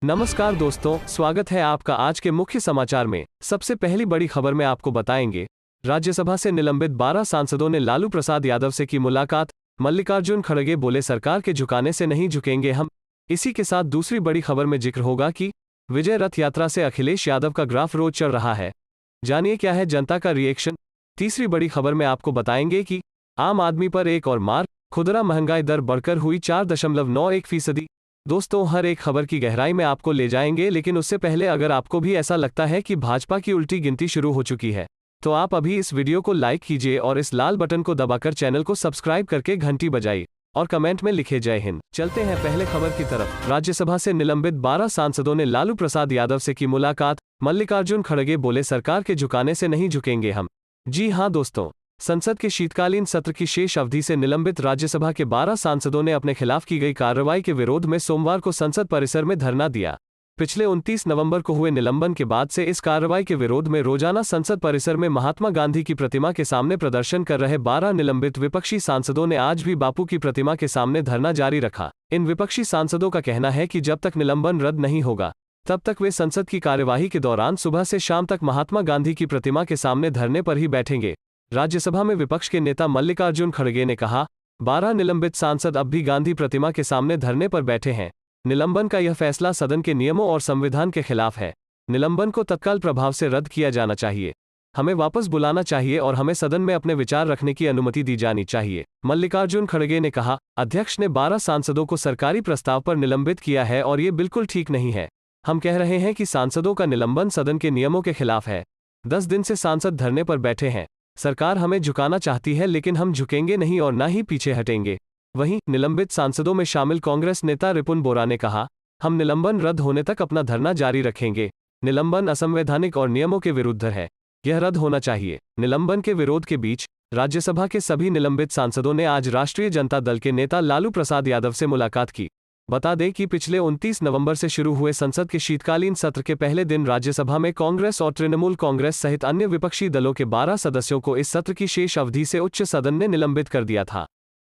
नमस्कार दोस्तों, स्वागत है आपका आज के मुख्य समाचार में। सबसे पहली बड़ी खबर में आपको बताएंगे, राज्यसभा से निलंबित 12 सांसदों ने लालू प्रसाद यादव से की मुलाकात। मल्लिकार्जुन खड़गे बोले सरकार के झुकाने से नहीं झुकेंगे हम। इसी के साथ दूसरी बड़ी खबर में जिक्र होगा कि विजय रथ यात्रा से अखिलेश यादव का ग्राफ रोज चढ़ रहा है। जानिए क्या है जनता का रिएक्शन। तीसरी बड़ी खबर में आपको बताएंगे कि आम आदमी पर एक और मार, खुदरा महंगाई दर बढ़कर हुई 4.91%। दोस्तों, हर एक खबर की गहराई में आपको ले जाएंगे, लेकिन उससे पहले अगर आपको भी ऐसा लगता है कि भाजपा की उल्टी गिनती शुरू हो चुकी है, तो आप अभी इस वीडियो को लाइक कीजिए और इस लाल बटन को दबाकर चैनल को सब्सक्राइब करके घंटी बजाइए और कमेंट में लिखे जय हिंद। चलते हैं पहले खबर की तरफ। राज्यसभा से निलंबित 12 सांसदों ने लालू प्रसाद यादव से की मुलाकात। मल्लिकार्जुन खड़गे बोले सरकार के झुकाने से नहीं झुकेंगे हम। जी हां दोस्तों, संसद के शीतकालीन सत्र की शेष अवधि से निलंबित राज्यसभा के 12 सांसदों ने अपने खिलाफ की गई कार्रवाई के विरोध में सोमवार को संसद परिसर में धरना दिया। पिछले 29 नवंबर को हुए निलंबन के बाद से इस कार्रवाई के विरोध में रोजाना संसद परिसर में महात्मा गांधी की प्रतिमा के सामने प्रदर्शन कर रहे 12 निलंबित विपक्षी सांसदों ने आज भी बापू की प्रतिमा के सामने धरना जारी रखा। इन विपक्षी सांसदों का कहना है कि जब तक निलंबन रद्द नहीं होगा, तब तक वे संसद की कार्यवाही के दौरान सुबह से शाम तक महात्मा गांधी की प्रतिमा के सामने धरने पर ही बैठेंगे। राज्यसभा में विपक्ष के नेता मल्लिकार्जुन खड़गे ने कहा, 12 निलंबित सांसद अब भी गांधी प्रतिमा के सामने धरने पर बैठे हैं। निलंबन का यह फैसला सदन के नियमों और संविधान के खिलाफ है। निलंबन को तत्काल प्रभाव से रद्द किया जाना चाहिए। हमें वापस बुलाना चाहिए और हमें सदन में अपने विचार रखने की अनुमति दी जानी चाहिए। मल्लिकार्जुन खड़गे ने कहा, अध्यक्ष ने 12 सांसदों को सरकारी प्रस्ताव पर निलंबित किया है और ये बिल्कुल ठीक नहीं है। हम कह रहे हैं कि सांसदों का निलंबन सदन के नियमों के खिलाफ है। 10 दिन से सांसद धरने पर बैठे हैं। सरकार हमें झुकाना चाहती है, लेकिन हम झुकेंगे नहीं और ना ही पीछे हटेंगे। वहीं निलंबित सांसदों में शामिल कांग्रेस नेता रिपुन बोरा ने कहा, हम निलंबन रद्द होने तक अपना धरना जारी रखेंगे। निलंबन असंवैधानिक और नियमों के विरुद्ध है। यह रद्द होना चाहिए। निलंबन के विरोध के बीच राज्यसभा के सभी निलंबित सांसदों ने आज राष्ट्रीय जनता दल के नेता लालू प्रसाद यादव से मुलाकात की। बता दें कि पिछले 29 नवंबर से शुरू हुए संसद के शीतकालीन सत्र के पहले दिन राज्यसभा में कांग्रेस और तृणमूल कांग्रेस सहित अन्य विपक्षी दलों के 12 सदस्यों को इस सत्र की शेष अवधि से उच्च सदन ने निलंबित कर दिया था।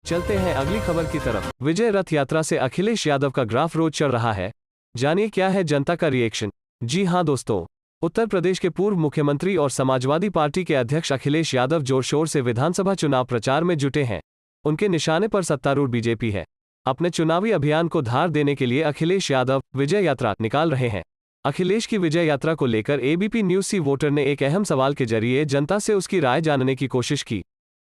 चलते हैं अगली खबर की तरफ। विजय रथ यात्रा से अखिलेश यादव का ग्राफ रोज चढ़ रहा है। जानिए क्या है जनता का रिएक्शन। जी हां दोस्तों, उत्तर प्रदेश के पूर्व मुख्यमंत्री और समाजवादी पार्टी के अध्यक्ष अखिलेश यादव जोर शोर से विधानसभा चुनाव प्रचार में जुटे हैं। उनके निशाने पर सत्तारूढ़ बीजेपी है। अपने चुनावी अभियान को धार देने के लिए अखिलेश यादव विजय यात्रा निकाल रहे हैं। अखिलेश की विजय यात्रा को लेकर एबीपी न्यूज सी वोटर ने एक अहम सवाल के जरिए जनता से उसकी राय जानने की कोशिश की।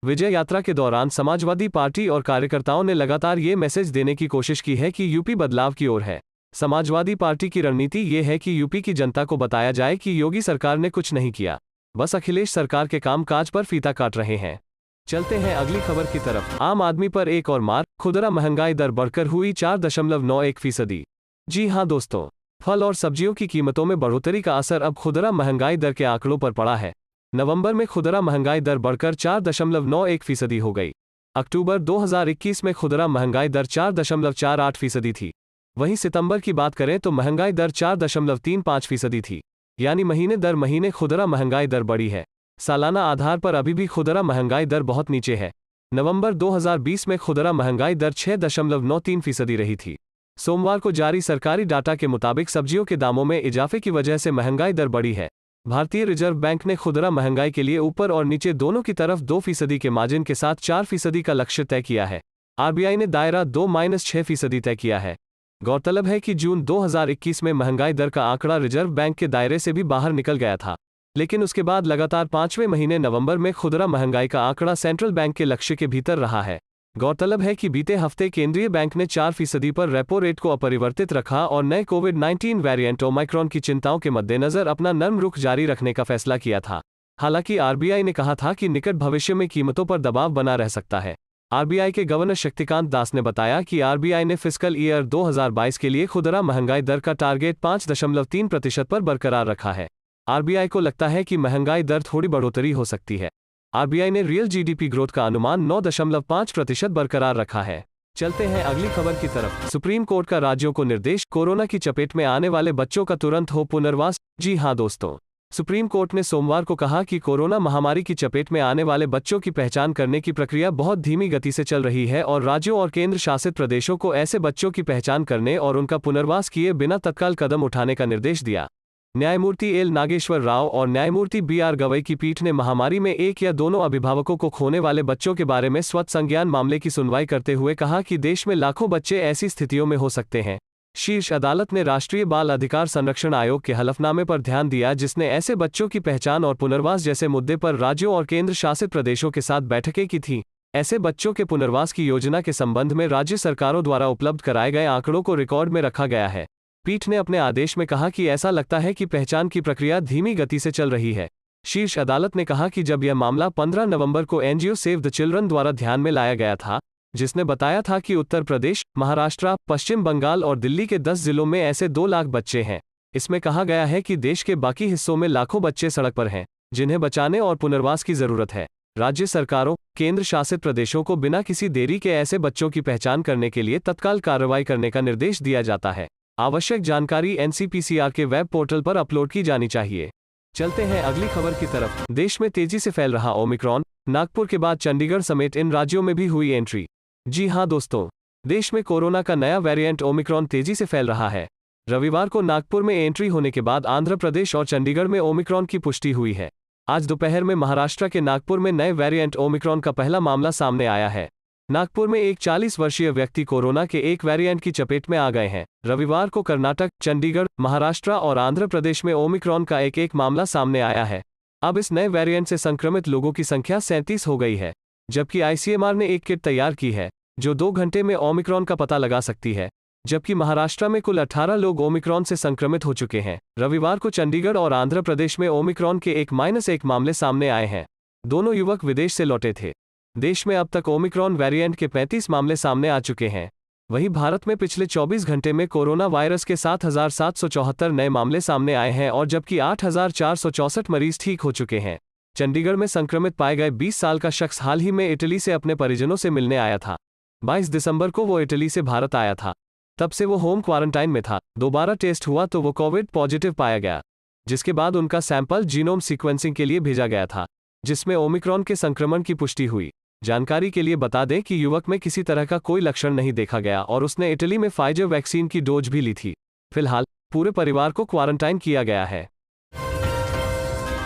विजय यात्रा के दौरान समाजवादी पार्टी और कार्यकर्ताओं ने लगातार ये मैसेज देने की कोशिश की है कि यूपी बदलाव की ओर है। समाजवादी पार्टी की रणनीति ये है कि यूपी की जनता को बताया जाए कि योगी सरकार ने कुछ नहीं किया, बस अखिलेश सरकार के कामकाज पर फीता काट रहे हैं। चलते हैं अगली खबर की तरफ। आम आदमी पर एक और मार, खुदरा महंगाई दर बढ़कर हुई 4.91%। जी हां दोस्तों, फल और सब्जियों की कीमतों में बढ़ोतरी का असर अब खुदरा महंगाई दर के आंकड़ों पर पड़ा है। नवंबर में खुदरा महंगाई दर बढ़कर 4.91% हो गई। अक्टूबर 2021 में खुदरा महंगाई दर 4.48% थी। वहीं सितंबर की बात करें तो महंगाई दर 4.35% थी। यानी महीने दर महीने खुदरा महंगाई दर बढ़ी है। सालाना आधार पर अभी भी खुदरा महंगाई दर बहुत नीचे है। नवंबर 2020 में खुदरा महंगाई दर 6.93% रही थी। सोमवार को जारी सरकारी डाटा के मुताबिक सब्जियों के दामों में इजाफे की वजह से महंगाई दर बढ़ी है। भारतीय रिजर्व बैंक ने खुदरा महंगाई के लिए ऊपर और नीचे दोनों की तरफ 2% के मार्जिन के साथ 4% का लक्ष्य तय किया है। आरबीआई ने दायरा 2-6% तय किया है। गौरतलब है कि जून 2021 में महंगाई दर का आंकड़ा रिजर्व बैंक के दायरे से भी बाहर निकल गया था, लेकिन उसके बाद लगातार 5वें महीने नवंबर में खुदरा महंगाई का आंकड़ा सेंट्रल बैंक के लक्ष्य के भीतर रहा है। गौरतलब है कि बीते हफ्ते केंद्रीय बैंक ने 4% पर रेपो रेट को अपरिवर्तित रखा और नए कोविड-19 वेरिएंट ओमाइक्रॉन की चिंताओं के मद्देनजर अपना नर्म रुख जारी रखने का फैसला किया था। हालांकि आरबीआई ने कहा था कि निकट भविष्य में कीमतों पर दबाव बना रह सकता है। आरबीआई के गवर्नर शक्तिकांत दास ने बताया कि आरबीआई ने फिस्कल ईयर 2022 के लिए खुदरा महंगाई दर का टारगेट 5.3% पर बरकरार रखा है। आरबीआई को लगता है कि महंगाई दर थोड़ी बढ़ोतरी हो सकती है। आरबीआई ने रियल जीडीपी ग्रोथ का अनुमान 9.5% बरकरार रखा है। चलते हैं अगली खबर की तरफ। सुप्रीम कोर्ट का राज्यों को निर्देश, कोरोना की चपेट में आने वाले बच्चों का तुरंत हो पुनर्वास। जी हां दोस्तों, सुप्रीम कोर्ट ने सोमवार को कहा कि कोरोना महामारी की चपेट में आने वाले बच्चों की पहचान करने की प्रक्रिया बहुत धीमी गति से चल रही है और राज्यों और केंद्र शासित प्रदेशों को ऐसे बच्चों की पहचान करने और उनका पुनर्वास किए बिना तत्काल कदम उठाने का निर्देश दिया। न्यायमूर्ति एल नागेश्वर राव और न्यायमूर्ति बी आर गवई की पीठ ने महामारी में एक या दोनों अभिभावकों को खोने वाले बच्चों के बारे में स्वतः संज्ञान मामले की सुनवाई करते हुए कहा कि देश में लाखों बच्चे ऐसी स्थितियों में हो सकते हैं। शीर्ष अदालत ने राष्ट्रीय बाल अधिकार संरक्षण आयोग के हलफनामे पर ध्यान दिया जिसने ऐसे बच्चों की पहचान और पुनर्वास जैसे मुद्दे पर राज्यों और केंद्र शासित प्रदेशों के साथ बैठकें की थीं। ऐसे बच्चों के पुनर्वास की योजना के संबंध में राज्य सरकारों द्वारा उपलब्ध कराए गए आंकड़ों को रिकॉर्ड में रखा गया है। पीठ ने अपने आदेश में कहा कि ऐसा लगता है कि पहचान की प्रक्रिया धीमी गति से चल रही है। शीर्ष अदालत ने कहा कि जब यह मामला 15 नवंबर को एनजीओ सेव द चिल्ड्रन द्वारा ध्यान में लाया गया था, जिसने बताया था कि उत्तर प्रदेश, महाराष्ट्र, पश्चिम बंगाल और दिल्ली के 10 जिलों में ऐसे 2 लाख बच्चे हैं। इसमें कहा गया है कि देश के बाकी हिस्सों में लाखों बच्चे सड़क पर हैं, जिन्हें बचाने और पुनर्वास की जरूरत है। राज्य सरकारों, केंद्र शासित प्रदेशों को बिना किसी देरी के ऐसे बच्चों की पहचान करने के लिए तत्काल कार्रवाई करने का निर्देश दिया जाता है। आवश्यक जानकारी एनसीपीसीआर के वेब पोर्टल पर अपलोड की जानी चाहिए। चलते हैं अगली खबर की तरफ। देश में तेजी से फैल रहा ओमिक्रॉन, नागपुर के बाद चंडीगढ़ समेत इन राज्यों में भी हुई एंट्री। जी हां दोस्तों, देश में कोरोना का नया वेरिएंट ओमिक्रॉन तेजी से फैल रहा है। रविवार को नागपुर में एंट्री होने के बाद आंध्र प्रदेश और चंडीगढ़ में ओमिक्रॉन की पुष्टि हुई है। आज दोपहर में महाराष्ट्र के नागपुर में नए वेरिएंट ओमिक्रॉन का पहला मामला सामने आया है। नागपुर में एक 40 वर्षीय व्यक्ति कोरोना के एक वेरिएंट की चपेट में आ गए हैं। रविवार को कर्नाटक, चंडीगढ़, महाराष्ट्र और आंध्र प्रदेश में ओमिक्रॉन का एक मामला सामने आया है। अब इस नए वेरिएंट से संक्रमित लोगों की संख्या 37 हो गई है, जबकि आईसीएमआर ने एक किट तैयार की है जो 2 घंटे में ओमिक्रॉन का पता लगा सकती है। जबकि महाराष्ट्र में कुल 18 लोग ओमिक्रॉन से संक्रमित हो चुके हैं। रविवार को चंडीगढ़ और आंध्र प्रदेश में ओमिक्रॉन के 1-1 मामले सामने आए हैं। दोनों युवक विदेश से लौटे थे। देश में अब तक ओमिक्रॉन वेरिएंट के 35 मामले सामने आ चुके हैं। वहीं भारत में पिछले 24 घंटे में कोरोना वायरस के 7,774 नए मामले सामने आए हैं और जबकि 8,464 मरीज ठीक हो चुके हैं। चंडीगढ़ में संक्रमित पाए गए 20 साल का शख्स हाल ही में इटली से अपने परिजनों से मिलने आया था। 22 दिसंबर को वो इटली से भारत आया था। तब से वो होम क्वारंटाइन में था। दोबारा टेस्ट हुआ तो वो कोविड पॉजिटिव पाया गया, जिसके बाद उनका सैंपल जीनोम सीक्वेंसिंग के लिए भेजा गया था, जिसमें ओमिक्रॉन के संक्रमण की पुष्टि हुई। जानकारी के लिए बता दें कि युवक में किसी तरह का कोई लक्षण नहीं देखा गया और उसने इटली में फाइजर वैक्सीन की डोज भी ली थी। फिलहाल पूरे परिवार को क्वारंटाइन किया गया है।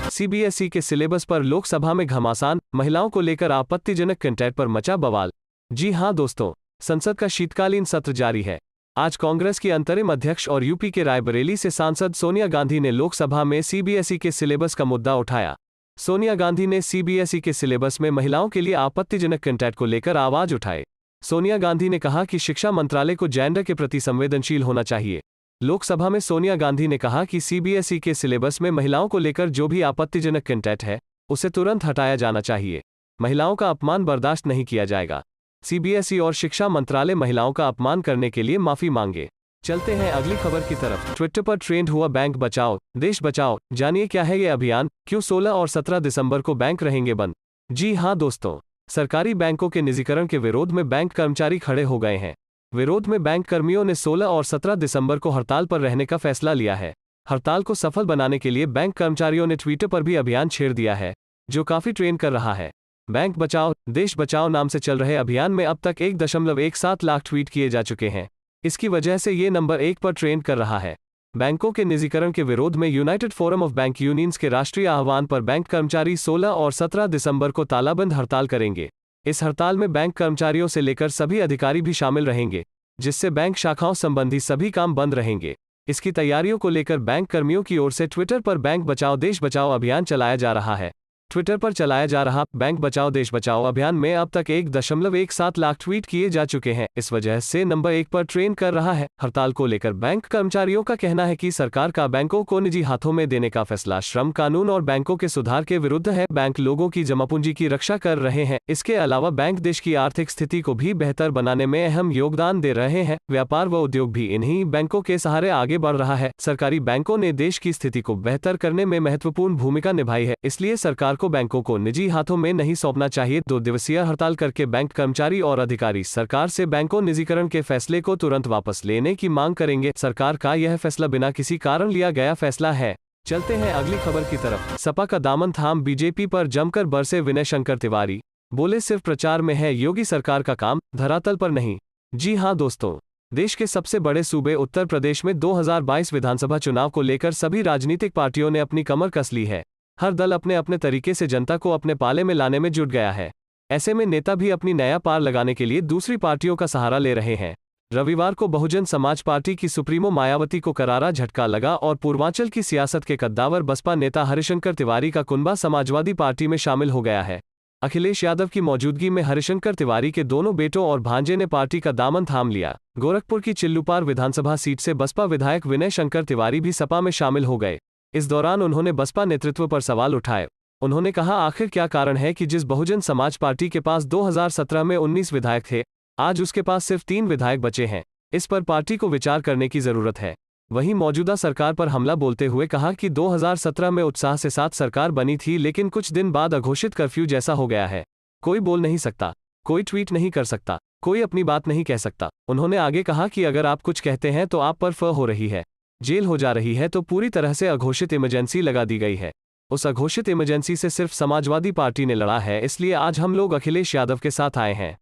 सीबीएसई के सिलेबस पर लोकसभा में घमासान, महिलाओं को लेकर आपत्तिजनक कंटेंट पर मचा बवाल। जी हां दोस्तों, संसद का शीतकालीन सत्र जारी है। आज कांग्रेस की अंतरिम अध्यक्ष और यूपी के रायबरेली से सांसद सोनिया गांधी ने लोकसभा में सीबीएसई के सिलेबस का मुद्दा उठाया। सोनिया गांधी ने सीबीएसई के सिलेबस में महिलाओं के लिए आपत्तिजनक कंटेंट को लेकर आवाज उठाई। सोनिया गांधी ने कहा कि शिक्षा मंत्रालय को जेंडर के प्रति संवेदनशील होना चाहिए। लोकसभा में सोनिया गांधी ने कहा कि सीबीएसई के सिलेबस में महिलाओं को लेकर जो भी आपत्तिजनक कंटेंट है, उसे तुरंत हटाया जाना चाहिए। महिलाओं का अपमान बर्दाश्त नहीं किया जाएगा। सीबीएसई और शिक्षा मंत्रालय महिलाओं का अपमान करने के लिए माफी मांगे। चलते हैं अगली खबर की तरफ। ट्विटर पर ट्रेंड हुआ बैंक बचाओ, देश बचाओ। जानिए क्या है ये अभियान, क्यों 16 और 17 दिसंबर को बैंक रहेंगे बंद। जी हां दोस्तों, सरकारी बैंकों के निजीकरण के विरोध में बैंक कर्मचारी खड़े हो गए हैं। विरोध में बैंक कर्मियों ने 16 और 17 दिसंबर को हड़ताल पर रहने का फैसला लिया है। हड़ताल को सफल बनाने के लिए बैंक कर्मचारियों ने ट्विटर पर भी अभियान छेड़ दिया है, जो काफी ट्रेंड कर रहा है। बैंक बचाओ, देश बचाओ नाम से चल रहे अभियान में अब तक 1.17 लाख ट्वीट किए जा चुके हैं। इसकी वजह से ये नंबर 1 पर ट्रेंड कर रहा है। बैंकों के निजीकरण के विरोध में United forum of bank unions के राष्ट्रीय आह्वान पर बैंक कर्मचारी 16 और 17 दिसंबर को तालाबंद हड़ताल करेंगे। इस हड़ताल में बैंक कर्मचारियों से लेकर सभी अधिकारी भी शामिल रहेंगे, जिससे बैंक शाखाओं संबंधी सभी काम बंद रहेंगे। इसकी तैयारियों को लेकर बैंक कर्मियों की ओर से ट्विटर पर बैंक बचाओ देश बचाओ अभियान चलाया जा रहा है। ट्विटर पर चलाया जा रहा बैंक बचाओ देश बचाओ अभियान में अब तक 1.17 लाख ट्वीट किए जा चुके हैं। इस वजह से नंबर 1 पर ट्रेंड कर रहा है। हड़ताल को लेकर बैंक कर्मचारियों का कहना है कि सरकार का बैंकों को निजी हाथों में देने का फैसला श्रम कानून और बैंकों के सुधार के विरुद्ध है। बैंक लोगों की जमापूंजी की रक्षा कर रहे हैं। इसके अलावा बैंक देश की आर्थिक स्थिति को भी बेहतर बनाने में अहम योगदान दे रहे हैं। व्यापार व उद्योग भी इन्हीं बैंकों के सहारे आगे बढ़ रहा है। सरकारी बैंकों ने देश की स्थिति को बेहतर करने में महत्वपूर्ण भूमिका निभाई है, इसलिए सरकार को बैंकों को निजी हाथों में नहीं सौंपना चाहिए। 2 दिवसीय हड़ताल करके बैंक कर्मचारी और अधिकारी सरकार से बैंकों निजीकरण के फैसले को तुरंत वापस लेने की मांग करेंगे। सरकार का यह फैसला बिना किसी कारण लिया गया फैसला है। चलते हैं अगली खबर की तरफ। सपा का दामन थाम बीजेपी पर जमकर बरसे विनय शंकर तिवारी, बोले सिर्फ प्रचार में है योगी सरकार का काम, धरातल पर नहीं। जी हां दोस्तों, देश के सबसे बड़े सूबे उत्तर प्रदेश में 2022 विधानसभा चुनाव को लेकर सभी राजनीतिक पार्टियों ने अपनी कमर कस ली है। हर दल अपने अपने तरीके से जनता को अपने पाले में लाने में जुट गया है। ऐसे में नेता भी अपनी नया पार लगाने के लिए दूसरी पार्टियों का सहारा ले रहे हैं। रविवार को बहुजन समाज पार्टी की सुप्रीमो मायावती को करारा झटका लगा और पूर्वांचल की सियासत के कद्दावर बसपा नेता हरिशंकर तिवारी का कुनबा समाजवादी पार्टी में शामिल हो गया है। अखिलेश यादव की मौजूदगी में हरिशंकर तिवारी के दोनों बेटों और भांजे ने पार्टी का दामन थाम लिया। गोरखपुर की चिल्लूपार विधानसभा सीट से बसपा विधायक विनय शंकर तिवारी भी सपा में शामिल हो गए। इस दौरान उन्होंने बसपा नेतृत्व पर सवाल उठाए। उन्होंने कहा, आखिर क्या कारण है कि जिस बहुजन समाज पार्टी के पास 2017 में 19 विधायक थे, आज उसके पास सिर्फ 3 विधायक बचे हैं। इस पर पार्टी को विचार करने की जरूरत है। वहीं मौजूदा सरकार पर हमला बोलते हुए कहा कि 2017 में उत्साह से साथ सरकार बनी थी, लेकिन कुछ दिन बाद अघोषित कर्फ्यू जैसा हो गया है। कोई बोल नहीं सकता, कोई ट्वीट नहीं कर सकता, कोई अपनी बात नहीं कह सकता। उन्होंने आगे कहा कि अगर आप कुछ कहते हैं तो आप पर फ हो रही है, जेल हो जा रही है, तो पूरी तरह से अघोषित इमरजेंसी लगा दी गई है। उस अघोषित इमरजेंसी से सिर्फ समाजवादी पार्टी ने लड़ा है, इसलिए आज हम लोग अखिलेश यादव के साथ आए हैं।